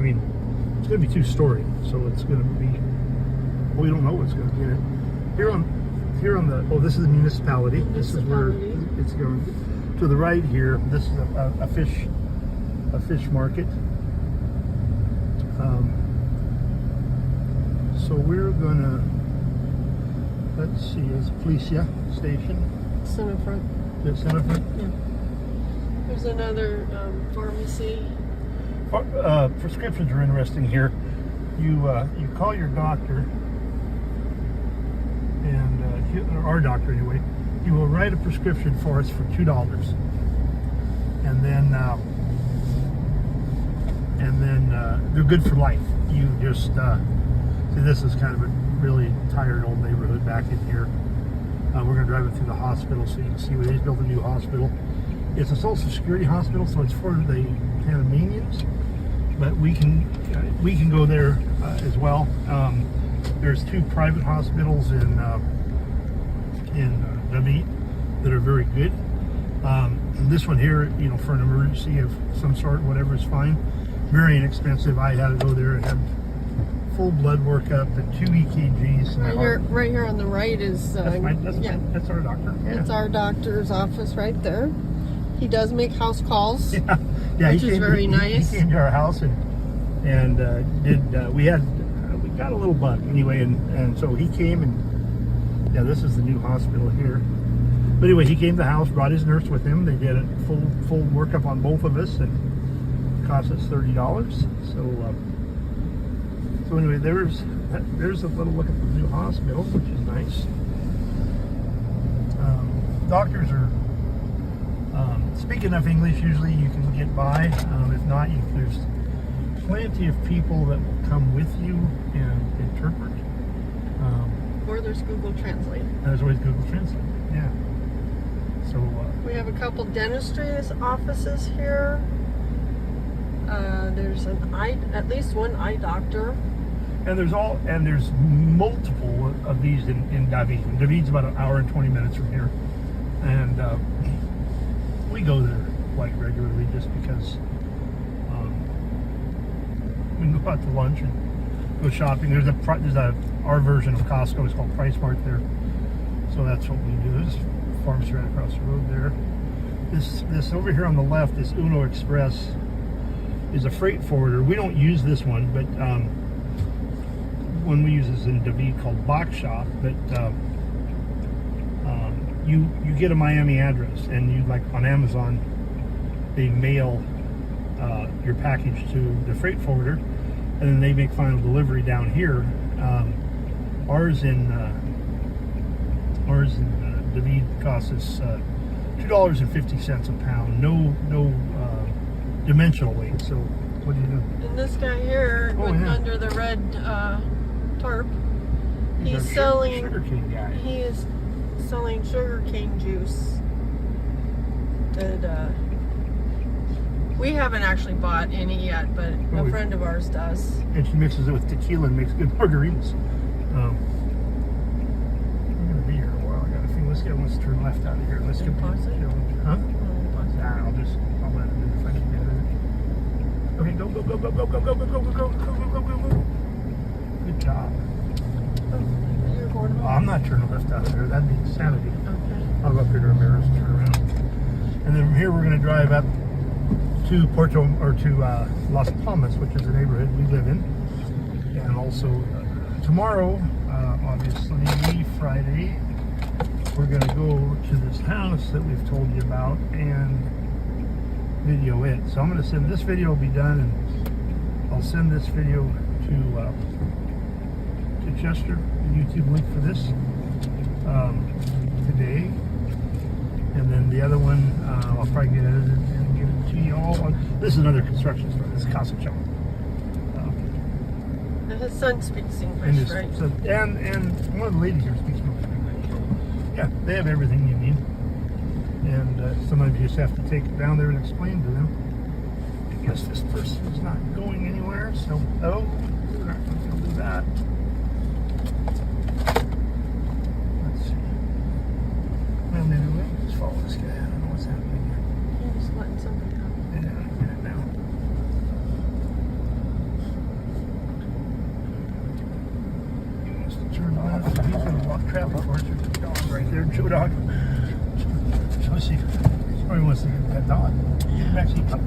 mean, it's going to be 2-story, so it's going to be. Well, we don't know what's going to be in it. Here on the. Oh, this is the municipality. This is where it's going. To the right here, this is a fish market. So we're gonna. Let's see. It's Policia station. Center front. The center front. Yeah. There's another pharmacy. Prescriptions are interesting here. You call your doctor, and or our doctor anyway. He will write a prescription for us for $2, and then they're good for life. You just see, this is kind of a really tired old neighborhood back in here. We're going to drive it through the hospital so you can see where they built a new hospital. It's a Social Security hospital, so it's for the Panamanians, but we can go there as well. There's 2 private hospitals in David that are very good. This one here, you know, for an emergency of some sort, whatever is fine. Very inexpensive. I had to go there and have full blood workup and 2 EKGs. Right here on the right is that's our doctor. It's our doctor's office right there. He does make house calls. Yeah, which is very nice. He came to our house and we got a little bug anyway, and so he came and yeah, this is the new hospital here. But anyway, he came to the house, brought his nurse with him. They did a full workup on both of us, and it cost us $30. So anyway, there's a little look at the new hospital, which is nice. Doctors are speak enough English. Usually, you can get by. If not, there's plenty of people that will come with you and interpret. Or there's Google Translate. There's always Google Translate. Yeah. So we have a couple dentistry offices here. There's at least one eye doctor. And there's multiple of these in David. David's about an hour and 20 minutes from here, and we go there quite regularly just because we can go out to lunch and go shopping. There's our version of Costco is called Price Mart there, so that's what we do. There's a pharmacy right across the road there. This over here on the left, this Uno Express, is a freight forwarder. We don't use this one, but one we use is in David called Box Shop. But you get a Miami address, and you, like on Amazon, they mail your package to the freight forwarder, and then they make final delivery down here. Ours in David costs us $2.50 a pound. No dimensional weight. So what do you do? And this guy here, under the red tarp, he's selling sugarcane guy. He is selling sugarcane juice. And we haven't actually bought any yet, but a friend of ours does. And she mixes it with tequila and makes good margaritas. I'm gonna be here a while. I got a feeling. Let's turn left out of here. Let's get pause it. Huh? I'll let it do if I can get it. Okay, go. Good job. You're going Oh, I'm not turning left out of there. That'd be insanity. Okay. I'll go up here to Ramirez and turn around. And then from here we're going to drive up to Puerto, or to Las Palmas, which is the neighborhood we live in. And also tomorrow, obviously Friday, we're going to go to this house that we've told you about and video it. So I'm going to send this video will be done, and I'll send this video to Chester, the YouTube link for this today, and then the other one I'll probably get edited and give it to you all. This is another construction store. This is Casa Chong. And his son speaks English, right? So, and one of the ladies here speaks English. So, yeah, they have everything you need. And sometimes you just have to take it down there and explain to them. I guess this person is not going anywhere, so we're not going to do that. Let's see. Well, maybe we'll just follow this guy. I don't know what's happening here. He's just letting somebody out. Yeah, I get it now. trap up. Where's your dog? Right there, Joe dog. Let's see. She probably wants to get that dog. Actually, up.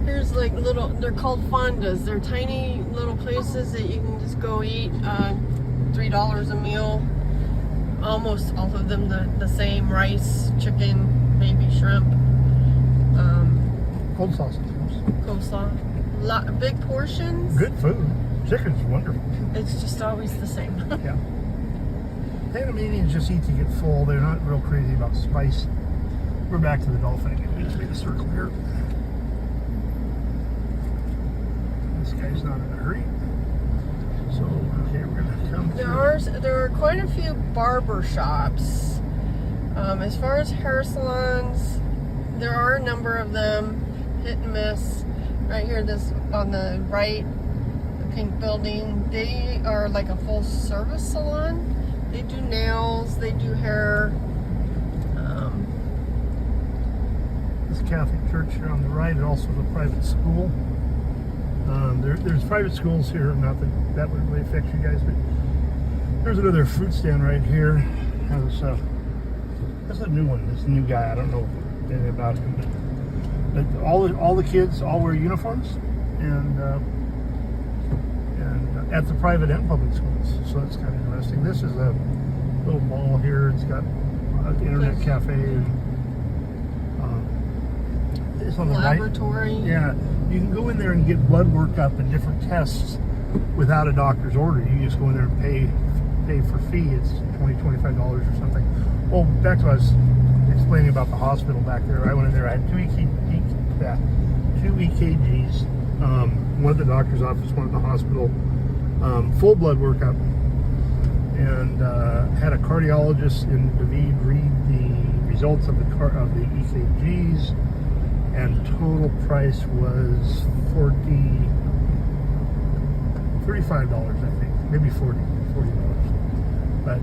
Here's like little, they're called fondas. They're tiny little places that you can just go eat. $3 a meal. Almost all of them the same. Rice, chicken, baby shrimp. Coleslaw sometimes. Coleslaw. Big portions. Good food. Chicken's wonderful. It's just always the same. Yeah. Panamanians just eat to get full. They're not real crazy about spice. We're back to the dolphin. We just made a circle here. This guy's not in a hurry. So, okay, we're going to come through. There are quite a few barber shops. As far as hair salons, there are a number of them. Hit and miss. Right here, this on the right, the pink building, they are like a full service salon. They do nails, they do hair. This Catholic church here on the right, and also the private school. There's private schools here, not that that would really affect you guys, but there's another fruit stand right here. That's a new one. It's a new guy. I don't know anything about him, but all the kids all wear uniforms, and at the private and public schools. So that's kind of interesting. This is a little mall here. It's got an internet cafe and it's on the laboratory. Right. Yeah, you can go in there and get blood work up and different tests without a doctor's order. You just go in there and pay for fee. It's $25 or something. Well, back to what I was explaining about the hospital back there. I went in there. I had two EKGs. One at the doctor's office, one at the hospital. Full blood workup, and had a cardiologist in David read the results of the EKGs. And total price was $35, I think, maybe $40. But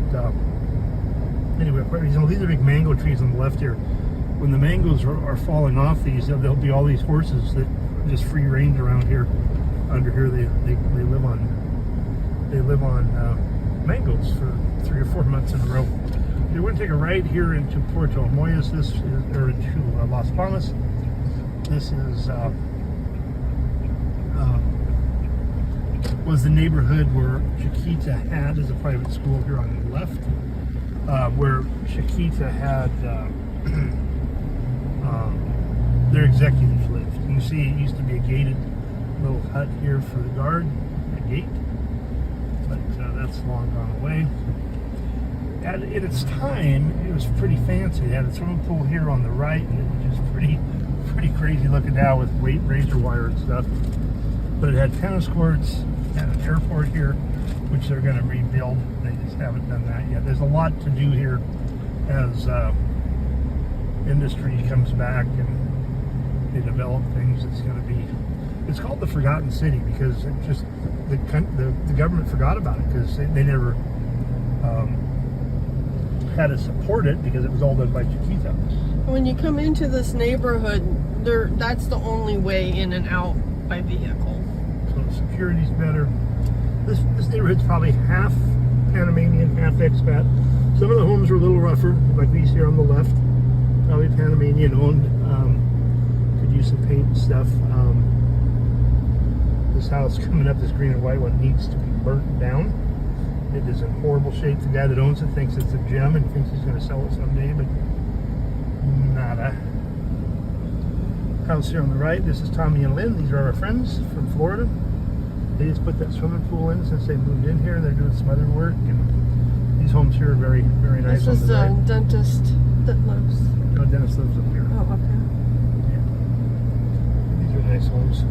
anyway, these are big mango trees on the left here. When the mangoes are falling off these, there'll be all these horses that just free range around here. Under here, they live on mangoes for 3 or 4 months in a row. We're going to take a ride here into Puerto. Or into Las Palmas. This is was the neighborhood where Chiquita had as a private school here on the left, where Chiquita had their executives lived. You see, it used to be a gated little hut here for the guard, a gate, but that's long gone away. At its time, it was pretty fancy. It had a swimming pool here on the right, and it was just pretty crazy looking now with razor wire and stuff. But it had tennis courts and an airport here, which they're going to rebuild. They just haven't done that yet. There's a lot to do here as industry comes back and they develop things. It's called the Forgotten City because it just the government forgot about it because they never had to support it because it was all done by Chiquita. When you come into this neighborhood, that's the only way in and out by vehicle. So the security's better. This neighborhood's probably half Panamanian, half expat. Some of the homes are a little rougher, like these here on the left. Probably Panamanian owned. Could use some paint and stuff. This house coming up, this green and white one, needs to be burnt down. It is in horrible shape. The guy that owns it thinks it's a gem and thinks he's going to sell it someday, but nada. House here on the right, this is Tommy and Lynn. These are our friends from Florida. They just put that swimming pool in since they moved in here. They're doing some other work, and these homes here are very, very nice. This is a dentist that lives. No, dentist lives up here. Oh, okay. Yeah. These are nice homes.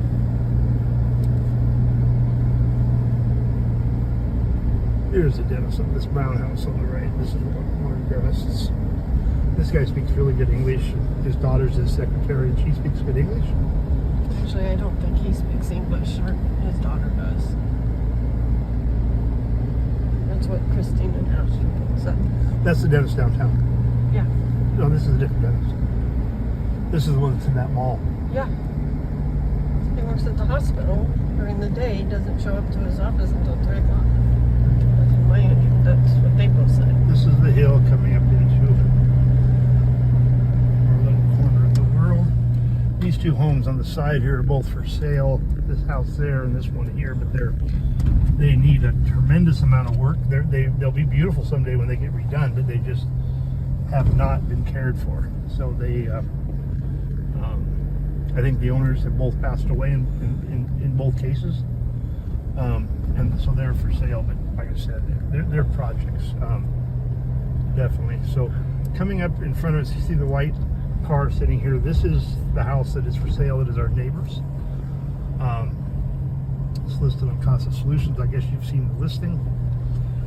There's the dentist on this brown house on the right. This is one of the dentists. This guy speaks really good English. His daughter's his secretary, and she speaks good English. Actually, I don't think he speaks English, or his daughter does. That's what Christine and Astrid said. That's the dentist downtown. Yeah. No, this is a different dentist. This is the one that's in that mall. Yeah. He works at the hospital during the day. He doesn't show up to his office until 3 o'clock. That's what they both said. This is the hill coming up into our little corner of the world. These two homes on the side here are both for sale. This house there and this one here, but they need a tremendous amount of work. They'll be beautiful someday when they get redone, but they just have not been cared for. So they, I think the owners have both passed away in both cases, and so they're for sale. But like I said, they're projects, definitely. So coming up in front of us, you see the white car sitting here. This is the house that is for sale. It is our neighbor's. It's listed on Casa Solutions. I guess you've seen the listing,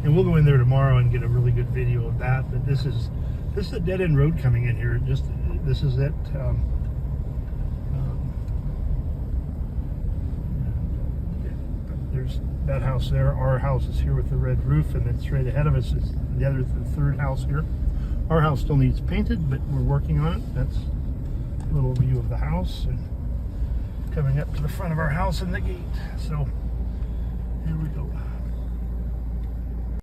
and we'll go in there tomorrow and get a really good video of that. But this is a dead end road coming in here. Just this is it. There's that house there. Our house is here with the red roof, and then straight ahead of us is the third house here. Our house still needs painted, but we're working on it. That's a little view of the house, and coming up to the front of our house and the gate. So here we go.